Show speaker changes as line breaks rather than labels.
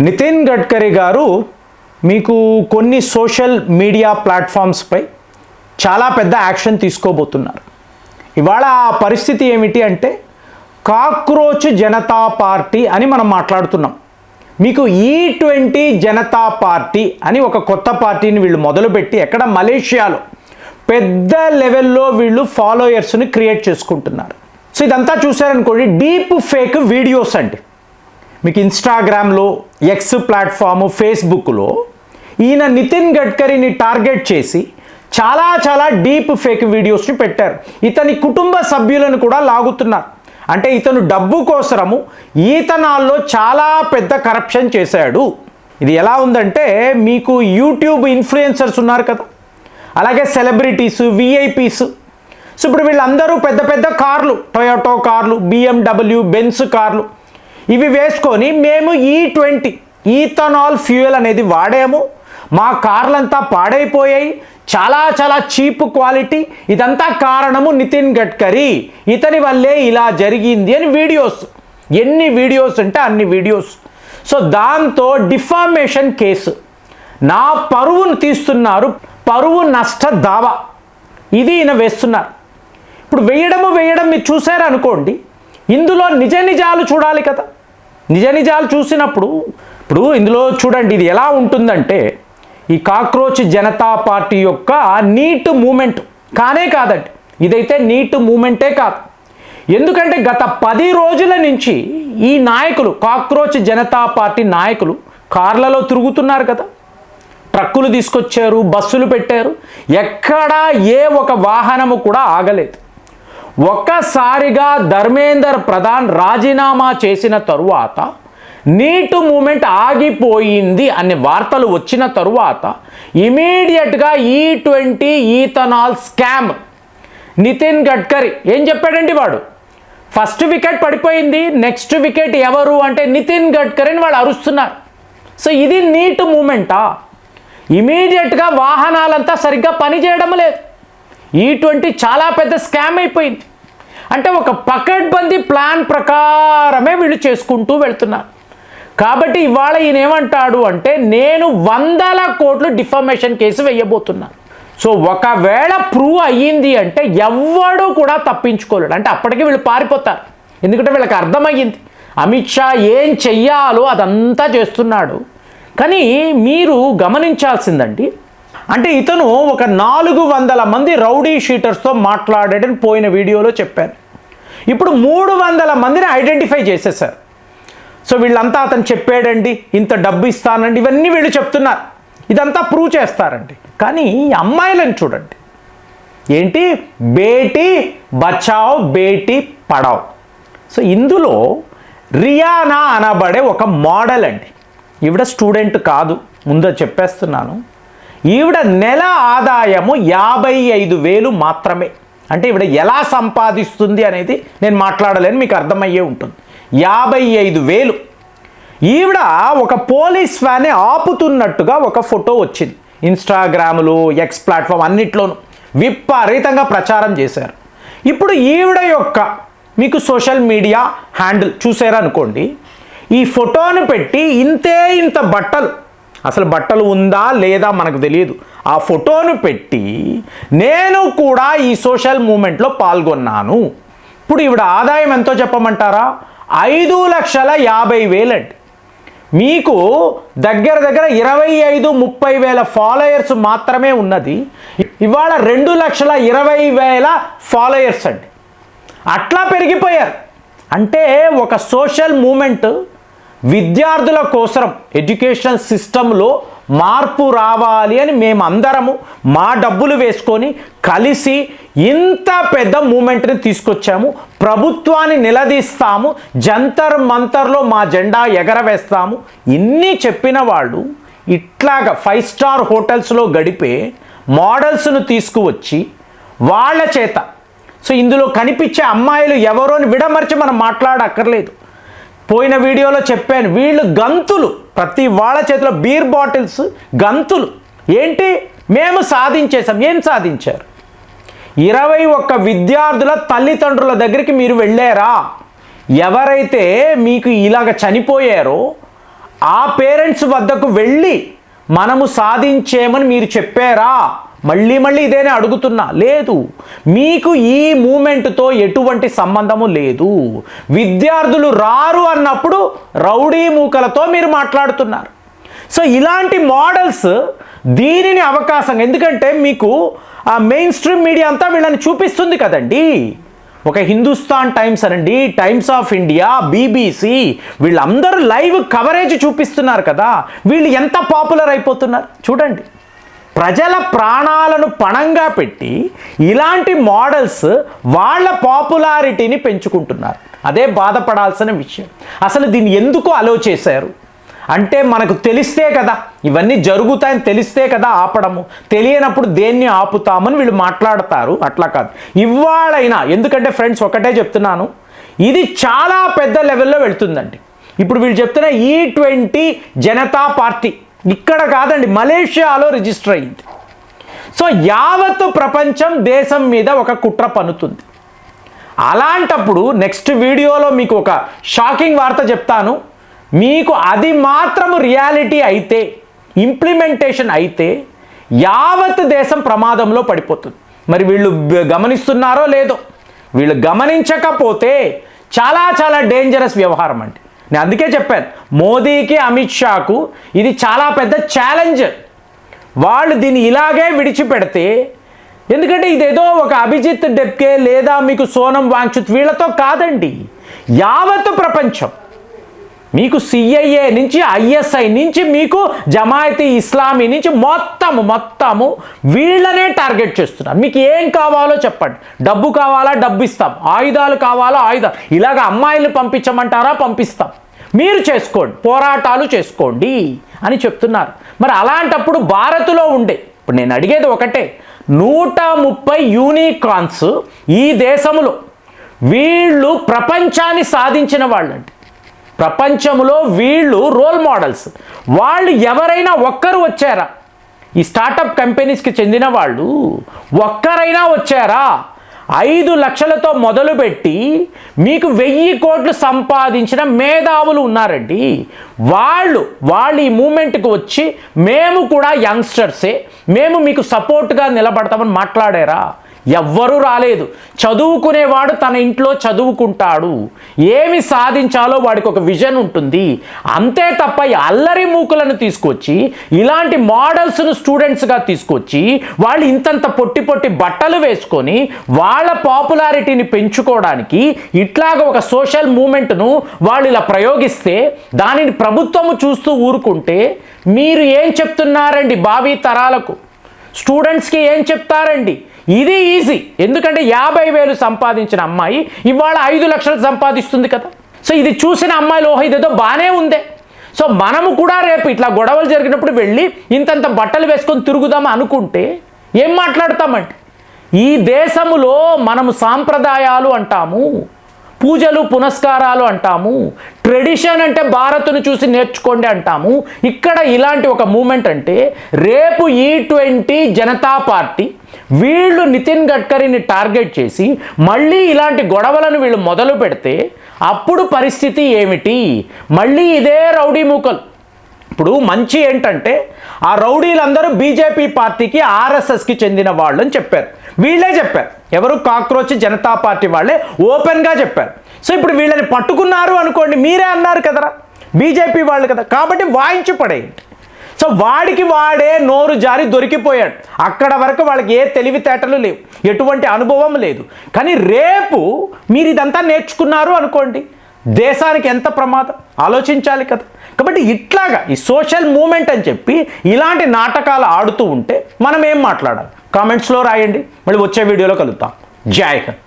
నితిన్ గడ్కరీ గారు మీకు కొన్ని సోషల్ మీడియా ప్లాట్ఫామ్స్పై చాలా పెద్ద యాక్షన్ తీసుకోబోతున్నారు. ఇవాళ ఆ పరిస్థితి ఏమిటి అంటే కాక్రోచ్ జనతా పార్టీ అని మనం మాట్లాడుతున్నాం. మీకు E20 జనతా పార్టీ అని ఒక కొత్త పార్టీని వీళ్ళు మొదలుపెట్టి ఎక్కడ మలేషియాలో పెద్ద లెవెల్లో వీళ్ళు ఫాలోయర్స్ని క్రియేట్ చేసుకుంటున్నారు. సో ఇదంతా చూసారనుకోండి, డీప్ ఫేక్ వీడియోస్ అండి. మీకు ఇన్స్టాగ్రామ్లో, ఎక్స్ ప్లాట్ఫామ్, ఫేస్బుక్లో ఈయన నితిన్ గడ్కరీని టార్గెట్ చేసి చాలా డీప్ ఫేక్ వీడియోస్ని పెట్టారు. ఇతని కుటుంబ సభ్యులను కూడా లాగుతున్నారు. అంటే ఇతను డబ్బు కోసరము ఈతనాల్లో చాలా పెద్ద కరప్షన్ చేశాడు. ఇది ఎలా ఉందంటే, మీకు యూట్యూబ్ ఇన్ఫ్లుయెన్సర్స్ ఉన్నారు కదా, అలాగే సెలబ్రిటీస్, విఐపీస్. సో ఇప్పుడు వీళ్ళందరూ పెద్ద కార్లు, టొయోటో కార్లు, BMW, బెన్స్ కార్లు ఇవి వేసుకొని మేము E20 ఈథనాల్ ఫ్యూయల్ అనేది వాడాము, మా కార్లంతా పాడైపోయాయి, చాలా చీప్ క్వాలిటీ, ఇదంతా కారణము నితిన్ గడ్కరీ, ఇతని వల్లే ఇలా జరిగింది అని వీడియోస్. ఎన్ని వీడియోస్ అంటే అన్ని వీడియోస్. సో దాంతో డిఫామేషన్ కేసు, నా పరువును తీస్తున్నారు, పరువు నష్ట దావా ఇది ఈయన వేస్తున్నారు. ఇప్పుడు వేయడం మీరు చూసారనుకోండి, ఇందులో నిజాలు చూడాలి కదా. నిజాలు చూసినప్పుడు ఇప్పుడు ఇందులో చూడండి, ఇది ఎలా ఉంటుందంటే ఈ కాక్రోచ్ జనతా పార్టీ యొక్క నీట్ మూమెంట్ కాదండి. ఇదైతే నీట్ మూమెంటే కాదు. ఎందుకంటే గత 10 రోజుల నుంచి ఈ నాయకులు, కాక్రోచ్ జనతా పార్టీ నాయకులు కార్లలో తిరుగుతున్నారు కదా, ట్రక్కులు తీసుకొచ్చారు, బస్సులు పెట్టారు, ఎక్కడా ఏ ఒక వాహనము కూడా ఆగలేదు. ఒక్కసారిగా ధర్మేందర్ ప్రధాన్ రాజీనామా చేసిన తరువాత నీట్ మూమెంట్ ఆగిపోయింది అనే వార్తలు వచ్చిన తరువాత ఇమీడియట్గా E20 ethanol scam Nitin Gadkari ఏం చెప్పాడండి, వాడు ఫస్ట్ వికెట్ పడిపోయింది, నెక్స్ట్ వికెట్ ఎవరు అంటే నితిన్ గడ్కరీని వాళ్ళు అరుస్తున్నారు. సో ఇది నీట్ మూమెంటా? ఇమీడియట్గా వాహనాలంతా సరిగ్గా పనిచేయడం లేదు. E20 చాలా పెద్ద స్కామ్ అయిపోయింది. అంటే ఒక పకడ్బందీ ప్లాన్ ప్రకారమే వీళ్ళు చేసుకుంటూ వెళ్తున్నారు. కాబట్టి ఇవాళ ఈయన ఏమంటాడు అంటే, నేను 100 కోట్లు డిఫామేషన్ కేసు వేయబోతున్నాను. సో ఒకవేళ ప్రూవ్ అయ్యింది అంటే ఎవ్వడూ కూడా తప్పించుకోలేడు. అంటే అప్పటికి వీళ్ళు పారిపోతారు. ఎందుకంటే వీళ్ళకి అర్థమయ్యింది అమిత్ షా ఏం చెయ్యాలో అదంతా చేస్తున్నాడు. కానీ మీరు గమనించాల్సిందండి, అంటే ఇతను ఒక 400 మంది రౌడీ షీటర్స్తో మాట్లాడాడని పోయిన వీడియోలో చెప్పాను. ఇప్పుడు 300 మందిని ఐడెంటిఫై చేసేసారు. సో వీళ్ళంతా అతను చెప్పాడండి, ఇంత డబ్బు ఇస్తానండి, ఇవన్నీ వీళ్ళు చెప్తున్నారు, ఇదంతా ప్రూవ్ చేస్తారండి. కానీ ఈ అమ్మాయిలను చూడండి, ఏంటి బేటీ బచావ్ బేటీ పడావ్. సో ఇందులో రియానా అనబడే ఒక మోడల్ అండి. ఈవిడ స్టూడెంట్ కాదు, ముందు చెప్పేస్తున్నాను. ఈవిడ నెల ఆదాయము 55,000 మాత్రమే. అంటే ఈవిడ ఎలా సంపాదిస్తుంది అనేది నేను మాట్లాడలేను, మీకు అర్థమయ్యే ఉంటుంది. 55,000. ఈవిడ ఒక పోలీస్ వ్యాన్ని ఆపుతున్నట్టుగా ఒక ఫోటో వచ్చింది. ఇన్స్టాగ్రాములు, ఎక్స్ ప్లాట్ఫామ్ అన్నిట్లోనూ విపరీతంగా ప్రచారం చేశారు. ఇప్పుడు ఈవిడ యొక్క మీకు సోషల్ మీడియా హ్యాండిల్ చూసారనుకోండి, ఈ ఫోటోను పెట్టి ఇంత బట్టలు, అసలు బట్టలు ఉందా లేదా మనకు తెలియదు, ఆ ఫోటోను పెట్టి నేను కూడా ఈ సోషల్ మూమెంట్లో పాల్గొన్నాను. ఇప్పుడు ఈవిడ ఆదాయం ఎంతో చెప్పమంటారా? 5,50,000 అండి. మీకు దగ్గర 25-30 వేల ఫాలోయర్స్ మాత్రమే ఉన్నది. ఇవాళ 2,20,000 ఫాలోయర్స్ అండి. అట్లా పెరిగిపోయారు. అంటే ఒక సోషల్ మూమెంట్, విద్యార్థుల కోసం ఎడ్యుకేషన్ సిస్టంలో మార్పు రావాలి అని మేమందరము మా డబ్బులు వేసుకొని కలిసి ఇంత పెద్ద మూమెంట్ని తీసుకొచ్చాము. ప్రభుత్వాన్ని నిలదీస్తాము, జంతర్ మంతర్లో మా జెండా ఎగరవేస్తాము. ఇన్ని చెప్పిన వాళ్ళు ఇట్లాగా 5 స్టార్ హోటల్స్లో గడిపే మోడల్స్ను తీసుకువచ్చి వాళ్ళ చేత, సో ఇందులో కనిపించే అమ్మాయిలు ఎవరో అని విడమర్చి మనం మాట్లాడక్కర్లేదు. పోయిన వీడియోలో చెప్పాను, వీళ్ళు గంతులు, ప్రతి వాళ్ళ చేతిలో బీర్ బాటిల్స్, గంతులు. ఏంటి మేము సాధించేసాం. ఏం సాధించారు? 21 విద్యార్థుల తల్లిదండ్రుల దగ్గరికి మీరు వెళ్ళారా? ఎవరైతే మీకు ఇలాగ చనిపోయారో ఆ పేరెంట్స్ వద్దకు వెళ్ళి మనము సాధించేమని మీరు చెప్పారా? మళ్ళీ మళ్ళీ ఇదేనే అడుగుతున్నా. లేదు, మీకు ఈ మూమెంట్తో ఎటువంటి సంబంధము లేదు. విద్యార్థులు రారు అన్నప్పుడు రౌడీ మూకలతో మీరు మాట్లాడుతున్నారు. సో ఇలాంటి మోడల్స్ దీనిని అవకాశం, ఎందుకంటే మీకు ఆ మెయిన్ స్ట్రీమ్ మీడియా అంతా వీళ్ళని చూపిస్తుంది కదండి. ఒక హిందుస్థాన్ టైమ్స్ అనండి, టైమ్స్ ఆఫ్ ఇండియా, బీబీసీ, వీళ్ళందరూ లైవ్ కవరేజ్ చూపిస్తున్నారు కదా. వీళ్ళు ఎంత పాపులర్ అయిపోతున్నారు చూడండి. ప్రజల ప్రాణాలను పణంగా పెట్టి ఇలాంటి మోడల్స్ వాళ్ళ పాపులారిటీని పెంచుకుంటున్నారు. అదే బాధపడాల్సిన విషయం. అసలు దీన్ని ఎందుకు అలో చేశారు అంటే మనకు తెలిస్తే కదా, ఇవన్నీ జరుగుతాయని తెలిస్తే కదా ఆపడము. తెలియనప్పుడు దేన్ని ఆపుతామని వీళ్ళు మాట్లాడతారు. అట్లా కాదు. ఇవాళైనా, ఎందుకంటే ఫ్రెండ్స్ ఒకటే చెప్తున్నాను, ఇది చాలా పెద్ద లెవెల్లో వెళ్తుందండి. ఇప్పుడు వీళ్ళు చెప్తున్న E20 జనతా పార్టీ ఇక్కడ కాదండి, మలేషియాలో రిజిస్టర్ అయింది. సో యావత్తు ప్రపంచం దేశం మీద ఒక కుట్ర పన్నుతుంది. అలాంటప్పుడు నెక్స్ట్ వీడియోలో మీకు ఒక షాకింగ్ వార్త చెప్తాను. మీకు అది మాత్రము రియాలిటీ అయితే, ఇంప్లిమెంటేషన్ అయితే యావత్ దేశం ప్రమాదంలో పడిపోతుంది. మరి వీళ్ళు గమనిస్తున్నారో లేదో. వీళ్ళు గమనించకపోతే చాలా చాలా డేంజరస్ వ్యవహారం అండి. నేను అందుకే చెప్పాను, మోదీకి అమిత్ షాకు ఇది చాలా పెద్ద ఛాలెంజ్. వాళ్ళు దీన్ని ఇలాగే విడిచిపెడితే, ఎందుకంటే ఇదేదో ఒక అభిజిత్ డెప్కే లేదా మీకు సోనం వాంగ్చుక్ వీళ్ళతో కాదండి. యావత్ ప్రపంచం మీకు సిఐఏ నుంచి, ఐఎస్ఐ నుంచి, మీకు జమాయతీ ఇస్లామీ నుంచి మొత్తము వీళ్ళనే టార్గెట్ చేస్తున్నారు. మీకు ఏం కావాలో చెప్పండి. డబ్బు కావాలా, డబ్బు ఇస్తాం. ఆయుధాలు కావాలా, ఆయుధాలు. ఇలాగ అమ్మాయిలు పంపించమంటారా, పంపిస్తాం. మీరు చేసుకోండి, పోరాటాలు చేసుకోండి అని చెప్తున్నారు. మరి అలాంటప్పుడు భారత్లో ఉండే, ఇప్పుడు నేను అడిగేది ఒకటే, 130 యూనికార్న్స్ ఈ దేశంలో వీళ్ళు ప్రపంచాన్ని సాధించిన వాళ్ళండి. ప్రపంచంలో వీళ్ళు రోల్ మోడల్స్. వాళ్ళు ఎవరైనా ఒక్కరు వచ్చారా? ఈ స్టార్టప్ కంపెనీస్కి చెందిన వాళ్ళు ఒక్కరైనా వచ్చారా? 5 లక్షలతో మొదలుపెట్టి మీకు 1000 కోట్లు సంపాదించిన మేధావులు ఉన్నారండి. వాళ్ళు ఈ మూమెంట్కి వచ్చి మేము కూడా యంగ్స్టర్సే, మేము మీకు సపోర్ట్గా నిలబడతామని మాట్లాడారా? ఎవ్వరూ రాలేదు. చదువుకునేవాడు తన ఇంట్లో చదువుకుంటాడు. ఏమి సాధించాలో వాడికి ఒక విజన్ ఉంటుంది. అంతే తప్ప అల్లరి మూకులను తీసుకొచ్చి ఇలాంటి మోడల్స్ను స్టూడెంట్స్గా తీసుకొచ్చి వాళ్ళు ఇంతంత పొట్టి బట్టలు వేసుకొని వాళ్ళ పాపులారిటీని పెంచుకోవడానికి ఇట్లాగ ఒక సోషల్ మూమెంట్ను వాళ్ళు ఇలా ప్రయోగిస్తే దానిని ప్రభుత్వము చూస్తూ ఊరుకుంటే మీరు ఏం చెప్తున్నారండి భావి తరాలకు? స్టూడెంట్స్కి ఏం చెప్తారండి? ఇది ఈజీ. ఎందుకంటే 50,000 సంపాదించిన అమ్మాయి ఇవాళ 5 లక్షలు సంపాదిస్తుంది కదా. సో ఇది చూసిన అమ్మాయిలు ఓహో ఇదేదో బాగానే ఉందే, సో మనము కూడా రేపు ఇట్లా గొడవలు జరిగినప్పుడు వెళ్ళి ఇంతంత బట్టలు వేసుకొని తిరుగుదామా అనుకుంటే ఏం మాట్లాడతామంటే, ఈ దేశములో మనము సాంప్రదాయాలు అంటాము, పూజలు పునస్కారాలు అంటాము, ట్రెడిషన్ అంటే భారత్ను చూసి నేర్చుకోండి అంటాము. ఇక్కడ ఇలాంటి ఒక మూమెంట్ అంటే రేపు E20 జనతా పార్టీ వీళ్ళు నితిన్ గడ్కరీని టార్గెట్ చేసి మళ్ళీ ఇలాంటి గొడవలను వీళ్ళు మొదలు పెడితే అప్పుడు పరిస్థితి ఏమిటి? మళ్ళీ ఇదే రౌడీ మూకలు. ఇప్పుడు మంచి ఏంటంటే ఆ రౌడీలందరూ బీజేపీ పార్టీకి, ఆర్ఎస్ఎస్కి చెందిన వాళ్ళు అని చెప్పారు. వీళ్ళే చెప్పారు. ఎవరు? కాక్రోచ్ జనతా పార్టీ వాళ్ళే ఓపెన్గా చెప్పారు. సో ఇప్పుడు వీళ్ళని పట్టుకున్నారు అనుకోండి, మీరే అన్నారు కదరా, బీజేపీ వాళ్ళు కదా, కాబట్టి వాయించి పడేయండి. సో వాడికి వాడే నోరు జారి దొరికిపోయాడు. అక్కడ వరకు వాళ్ళకి ఏ తెలివితేటలు లేవు, ఎటువంటి అనుభవం లేదు. కానీ రేపు మీరు ఇదంతా నేర్చుకున్నారు అనుకోండి, దేశానికి ఎంత ప్రమాదం ఆలోచించాలి కదా. కాబట్టి ఇట్లాగా ఈ సోషల్ మూమెంట్ అని చెప్పి ఇలాంటి నాటకాలు ఆడుతూ ఉంటే మనం ఏం మాట్లాడాలి? కామెంట్స్లో రాయండి. మళ్ళీ వచ్చే వీడియోలో కలుద్దాం. జై హింద్.